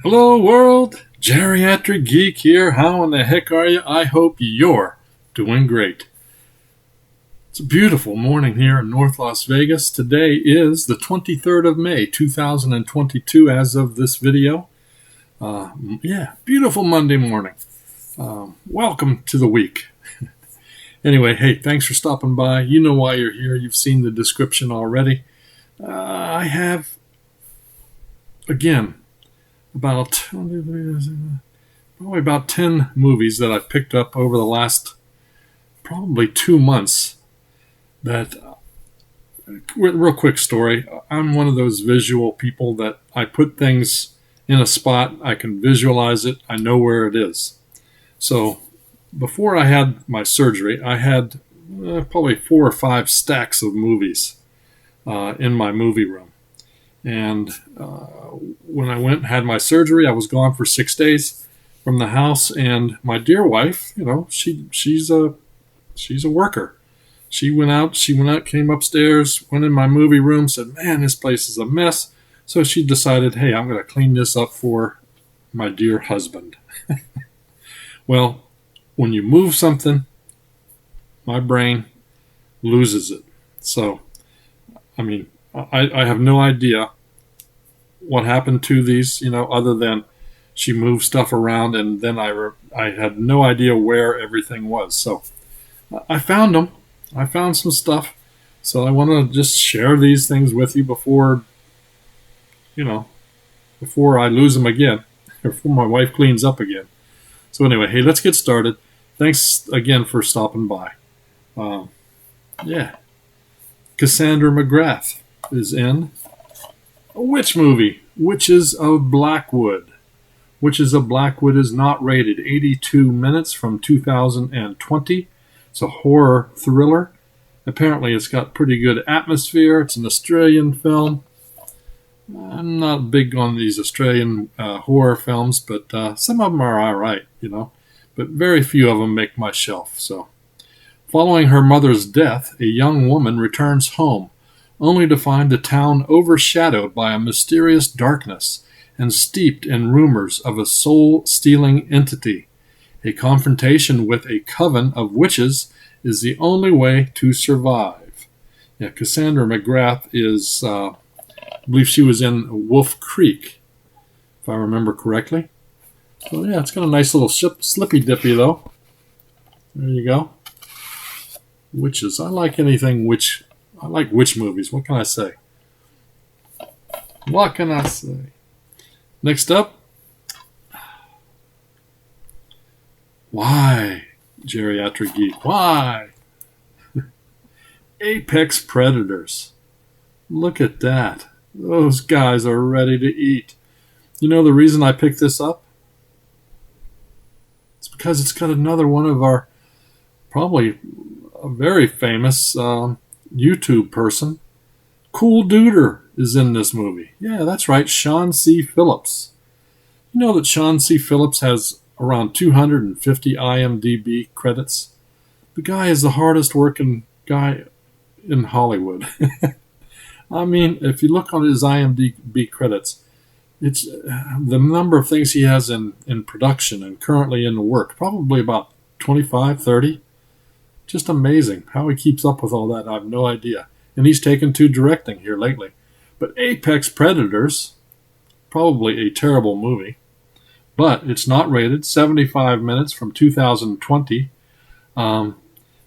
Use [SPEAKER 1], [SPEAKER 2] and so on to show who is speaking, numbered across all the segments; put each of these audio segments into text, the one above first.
[SPEAKER 1] Hello world, Geriatric Geek here. How in the heck are you? I hope you're doing great. It's a beautiful morning here in North Las Vegas. Today is the 23rd of May, 2022 as of this video. Beautiful Monday morning. Welcome to the week. Anyway, hey, thanks for stopping by. You know why you're here. You've seen the description already. I have, again, probably about 10 movies that I picked up over the last probably 2 months. That real quick story. I'm one of those visual people that I put things in a spot, I can visualize it, I know where it is. So before I had my surgery, I had probably 4 or 5 stacks of movies in my movie room. And when I went and had my surgery, I was gone for 6 days from the house. And my dear wife, she's a worker. She went out, came upstairs, went in my movie room, said, "Man, this place is a mess." So she decided, "Hey, I'm going to clean this up for my dear husband." Well, when you move something, my brain loses it. So, I have no idea what happened to these, other than she moved stuff around, and then I had no idea where everything was. So I found them. I found some stuff. So I want to just share these things with you before I lose them again, or before my wife cleans up again. So anyway, hey, let's get started. Thanks again for stopping by. Cassandra McGrath is in a witch movie, Witches of Blackwood. Witches of Blackwood is not rated. 82 minutes from 2020. It's a horror thriller. Apparently it's got pretty good atmosphere. It's an Australian film. I'm not big on these Australian horror films, but some of them are all right, But very few of them make my shelf. So, following her mother's death, a young woman returns home, only to find the town overshadowed by a mysterious darkness and steeped in rumors of a soul-stealing entity. A confrontation with a coven of witches is the only way to survive. Yeah, Cassandra McGrath is, I believe she was in Wolf Creek, if I remember correctly. So yeah, it's got a nice little slippy dippy though. There you go. Witches. I like anything witch. I like witch movies. What can I say? Next up. Why, Geriatric Geek? Why? Apex Predators. Look at that. Those guys are ready to eat. You know the reason I picked this up? It's because it's got another one of our probably a very famous YouTube person. Cool Duder is in this movie. Yeah, that's right, Sean C. Phillips. You know that Sean C. Phillips has around 250 IMDb credits. The guy is the hardest working guy in Hollywood. I mean, if you look on his IMDb credits, it's the number of things he has in production and currently in the work, probably about 25, 30. Just amazing how he keeps up with all that. I have no idea. And he's taken to directing here lately. But Apex Predators, probably a terrible movie, but it's not rated. 75 minutes from 2020.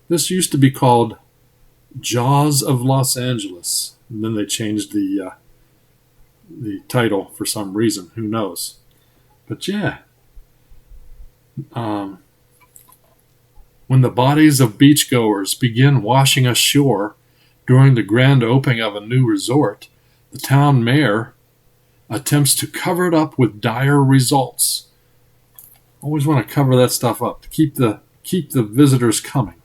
[SPEAKER 1] This used to be called Jaws of Los Angeles. And then they changed the title for some reason. Who knows? But yeah. When the bodies of beachgoers begin washing ashore during the grand opening of a new resort, the town mayor attempts to cover it up with dire results. Always want to cover that stuff up to keep the visitors coming.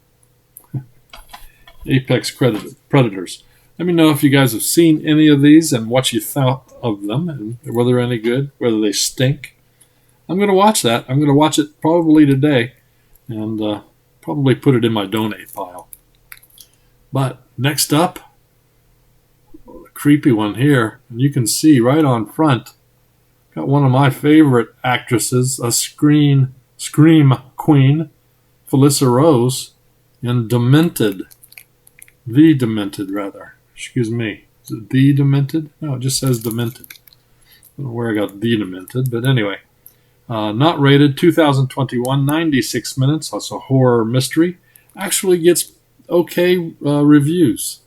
[SPEAKER 1] Apex Predators. Let me know if you guys have seen any of these and what you thought of them and whether they're any good, whether they stink. I'm going to watch that. I'm going to watch it probably today and probably put it in my donate pile. But next up, the creepy one here, and you can see right on front Got one of my favorite actresses, a scream queen, Felissa Rose, in Demented. The Demented, rather. Excuse me. Is it The Demented? No, it just says Demented. I don't know where I got The Demented, but anyway. Not rated, 2021, 96 minutes. Also horror mystery. Actually gets okay reviews.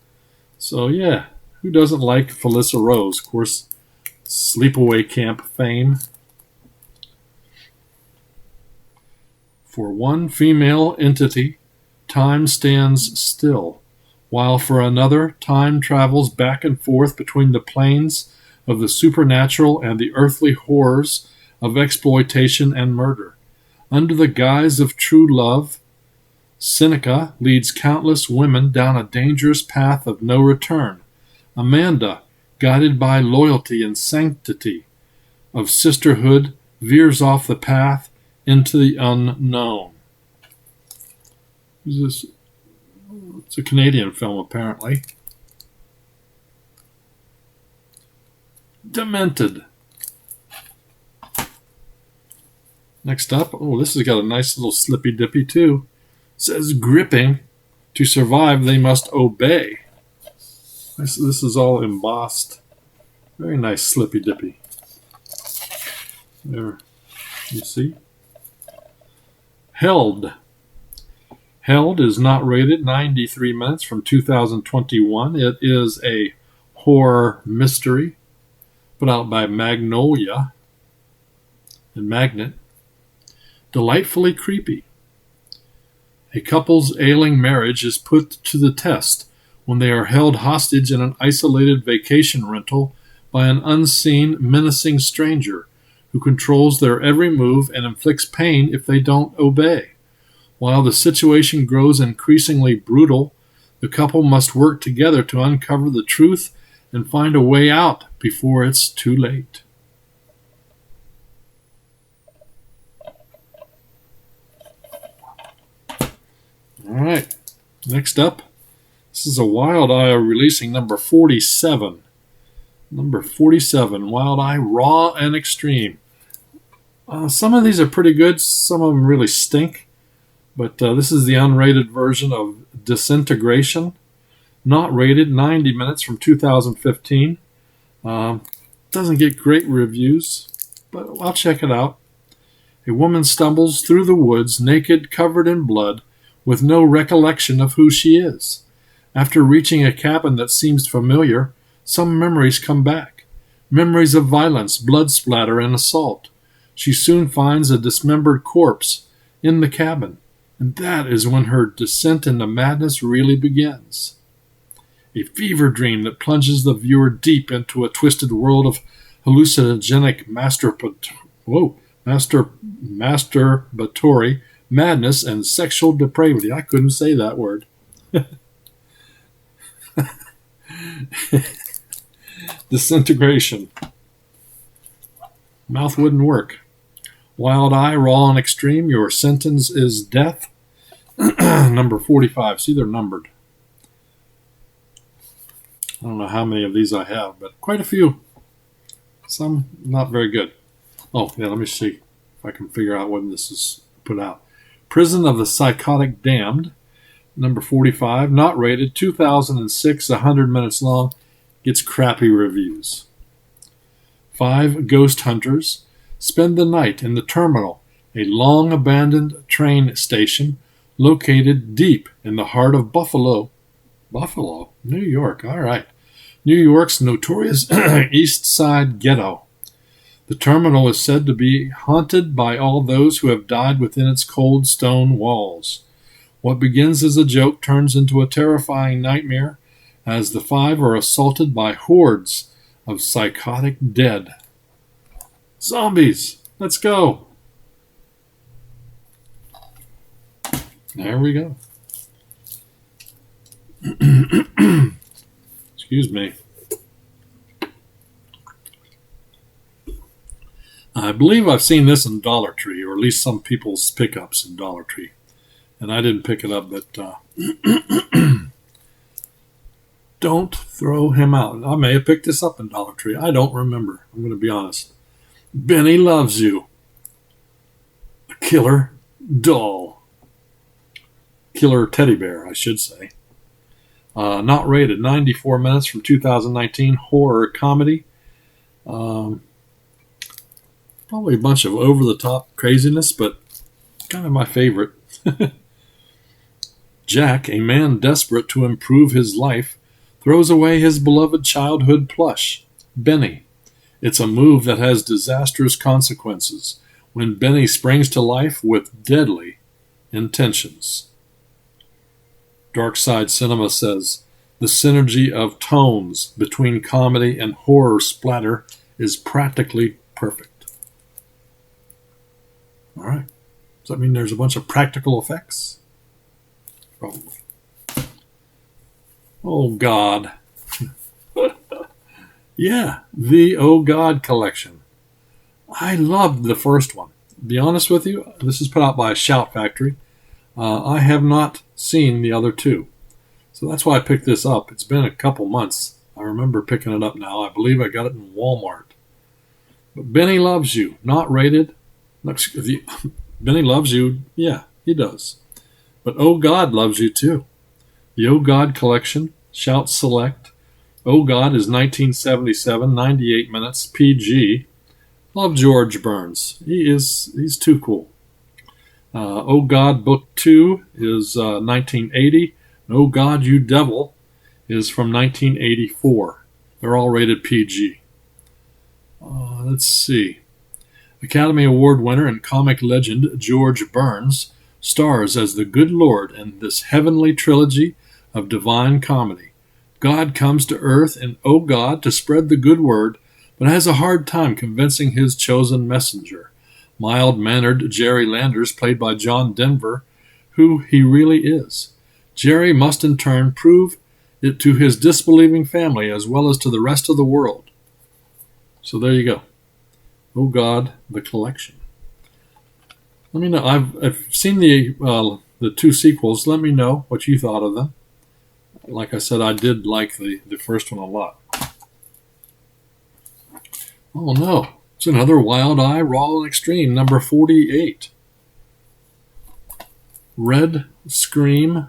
[SPEAKER 1] So yeah, who doesn't like Felissa Rose? Of course, Sleepaway Camp fame. For one female entity, time stands still, while for another, time travels back and forth between the planes of the supernatural and the earthly horrors of exploitation and murder. Under the guise of true love, Seneca leads countless women down a dangerous path of no return. Amanda, guided by loyalty and sanctity of sisterhood, veers off the path into the unknown. Who's this? It's a Canadian film, apparently. Demented. Next up, oh, this has got a nice little slippy dippy too. It says gripping. To survive, they must obey. This is all embossed. Very nice slippy dippy. There, you see. Held. Held is not rated, 93 minutes from 2021. It is a horror mystery put out by Magnolia and Magnet. Delightfully creepy. A couple's ailing marriage is put to the test when they are held hostage in an isolated vacation rental by an unseen, menacing stranger who controls their every move and inflicts pain if they don't obey. While the situation grows increasingly brutal, the couple must work together to uncover the truth and find a way out before it's too late. All right, next up, this is a Wild Eye releasing number 47. Number 47, Wild Eye, Raw and Extreme. Some of these are pretty good, some of them really stink, but this is the unrated version of Disintegration. Not rated, 90 minutes from 2015. Doesn't get great reviews, but I'll check it out. A woman stumbles through the woods, naked, covered in blood, with no recollection of who she is. After reaching a cabin that seems familiar, some memories come back. Memories of violence, blood splatter, and assault. She soon finds a dismembered corpse in the cabin, and that is when her descent into madness really begins. A fever dream that plunges the viewer deep into a twisted world of hallucinogenic masturbatory madness and sexual depravity. I couldn't say that word. Disintegration. Mouth wouldn't work. Wild Eye, Raw and Extreme. Your sentence is death. Number 45. See, they're numbered. I don't know how many of these I have, but quite a few. Some not very good. Oh, yeah, let me see if I can figure out when this is put out. Prison of the Psychotic Damned, number 45, not rated, 2006, 100 minutes long, gets crappy reviews. 5 Ghost Hunters spend the night in the terminal, a long-abandoned train station located deep in the heart of Buffalo, New York, all right. New York's notorious East Side ghetto. The terminal is said to be haunted by all those who have died within its cold stone walls. What begins as a joke turns into a terrifying nightmare as the 5 are assaulted by hordes of psychotic dead. Zombies! Let's go! There we go. Excuse me. I believe I've seen this in Dollar Tree, or at least some people's pickups in Dollar Tree. And I didn't pick it up, but don't throw him out. I may have picked this up in Dollar Tree. I don't remember. I'm going to be honest. Benny Loves You. A killer doll. Killer teddy bear, I should say. Not rated. 94 minutes from 2019. Horror comedy. Probably a bunch of over-the-top craziness, but kind of my favorite. Jack, a man desperate to improve his life, throws away his beloved childhood plush, Benny. It's a move that has disastrous consequences when Benny springs to life with deadly intentions. Dark Side Cinema says, the synergy of tones between comedy and horror splatter is practically perfect. All right. Does that mean there's a bunch of practical effects? Probably. Oh, God. Yeah, the Oh, God collection. I loved the first one. To be honest with you, this is put out by Shout Factory. I have not seen the other two. So that's why I picked this up. It's been a couple months. I remember picking it up now. I believe I got it in Walmart. But Benny Loves You, not rated. Benny Loves You, yeah, he does. But Oh God Loves You too. The Oh God collection, Shout Select. Oh God is 1977, 98 minutes, PG. Love George Burns. He's too cool. Oh God Book 2 is 1980. Oh God You Devil is from 1984. They're all rated PG. Let's see. Academy Award winner and comic legend George Burns stars as the good Lord in this heavenly trilogy of divine comedy. God comes to earth in Oh God to spread the good word, but has a hard time convincing his chosen messenger, mild-mannered Jerry Landers, played by John Denver, who he really is. Jerry must in turn prove it to his disbelieving family as well as to the rest of the world. So there you go. Oh God, the collection. Let me know. I've seen the two sequels. Let me know what you thought of them. Like I said, I did like the first one a lot. Oh no. It's another Wild Eye Raw and Extreme, number 48. Red Scream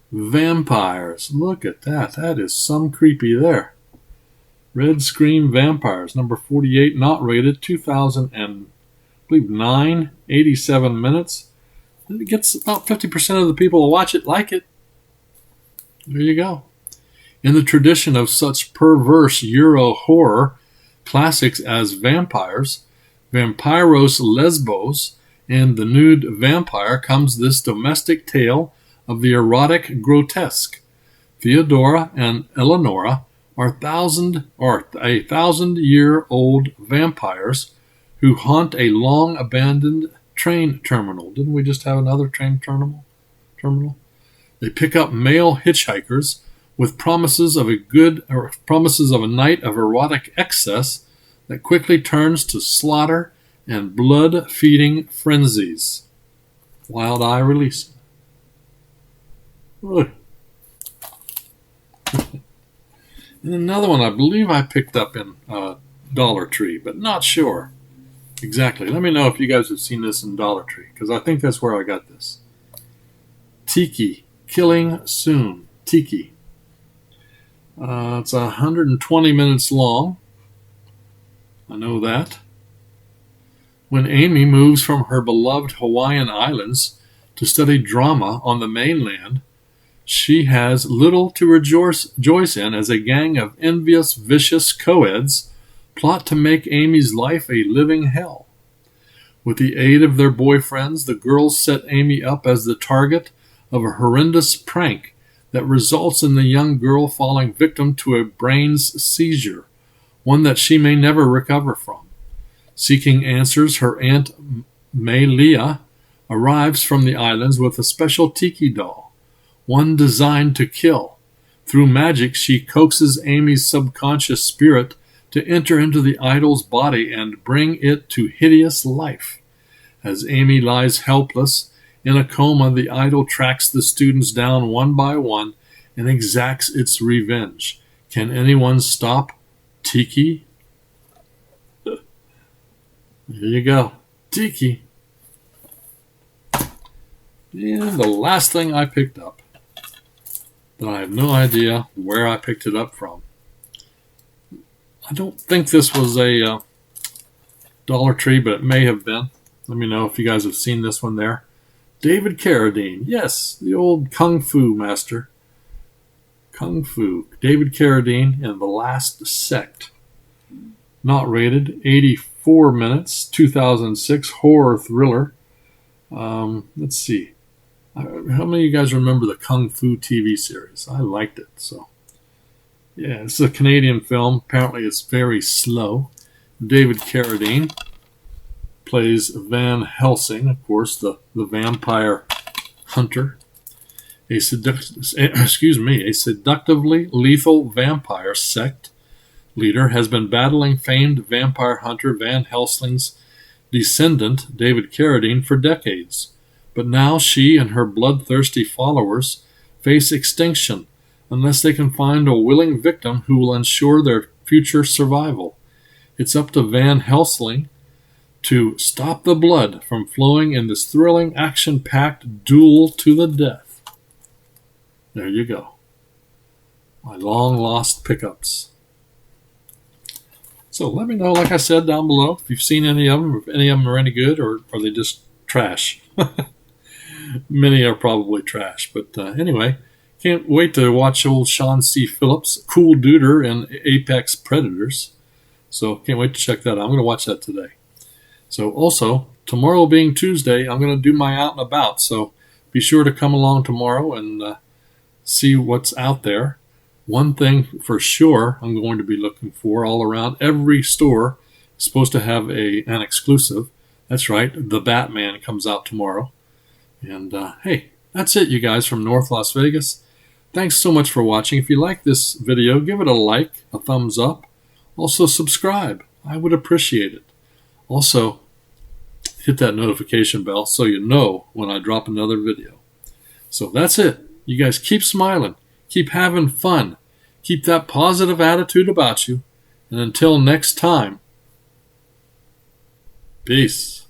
[SPEAKER 1] Vampires. Look at that. That is some creepy there. Red Scream Vampires, number 48, not rated, 2009, 87 minutes. And it gets about 50% of the people who watch it like it. There you go. In the tradition of such perverse Euro horror classics as Vampires, Vampiros Lesbos, and The Nude Vampire comes this domestic tale of the erotic grotesque. Theodora and Eleonora are 1,000-year-old vampires who haunt a long-abandoned train terminal. Didn't we just have another train terminal? They pick up male hitchhikers with promises of a night of erotic excess that quickly turns to slaughter and blood-feeding frenzies. Wild Eye release. And another one I believe I picked up in Dollar Tree, but not sure exactly. Let me know if you guys have seen this in Dollar Tree, because I think that's where I got this. Tiki, Killing Soon. Tiki. It's 120 minutes long. I know that. When Amy moves from her beloved Hawaiian Islands to study drama on the mainland, she has little to rejoice in as a gang of envious, vicious co-eds plot to make Amy's life a living hell. With the aid of their boyfriends, the girls set Amy up as the target of a horrendous prank that results in the young girl falling victim to a brain's seizure, one that she may never recover from. Seeking answers, her aunt Maylia arrives from the islands with a special tiki doll, one designed to kill. Through magic, she coaxes Amy's subconscious spirit to enter into the idol's body and bring it to hideous life. As Amy lies helpless in a coma, the idol tracks the students down one by one and exacts its revenge. Can anyone stop Tiki? There you go. Tiki. And the last thing I picked up, that I have no idea where I picked it up from. I don't think this was a Dollar Tree, but it may have been. Let me know if you guys have seen this one there. David Carradine. Yes, the old Kung Fu master. Kung Fu. David Carradine and The Last Sect. Not rated. 84 minutes. 2006 horror thriller. Let's see. How many of you guys remember the Kung Fu TV series? I liked it. So, yeah, this is a Canadian film. Apparently, it's very slow. David Carradine plays Van Helsing, of course, the vampire hunter. A seductively lethal vampire sect leader has been battling famed vampire hunter Van Helsing's descendant, David Carradine, for decades. But now she and her bloodthirsty followers face extinction unless they can find a willing victim who will ensure their future survival. It's up to Van Helsing to stop the blood from flowing in this thrilling, action-packed duel to the death. There you go. My long-lost pickups. So let me know, like I said, down below, if you've seen any of them, if any of them are any good, or are they just trash. Many are probably trash. But anyway, can't wait to watch old Sean C. Phillips, Cool Duder, and Apex Predators. So can't wait to check that out. I'm going to watch that today. So also, tomorrow being Tuesday, I'm going to do my out and about. So be sure to come along tomorrow and see what's out there. One thing for sure I'm going to be looking for all around. Every store is supposed to have an exclusive. That's right, The Batman comes out tomorrow. And hey, that's it, you guys, from North Las Vegas. Thanks so much for watching. If you like this video, give it a like, a thumbs up. Also, subscribe. I would appreciate it. Also, hit that notification bell so you know when I drop another video. So that's it. You guys keep smiling. Keep having fun. Keep that positive attitude about you. And until next time, peace.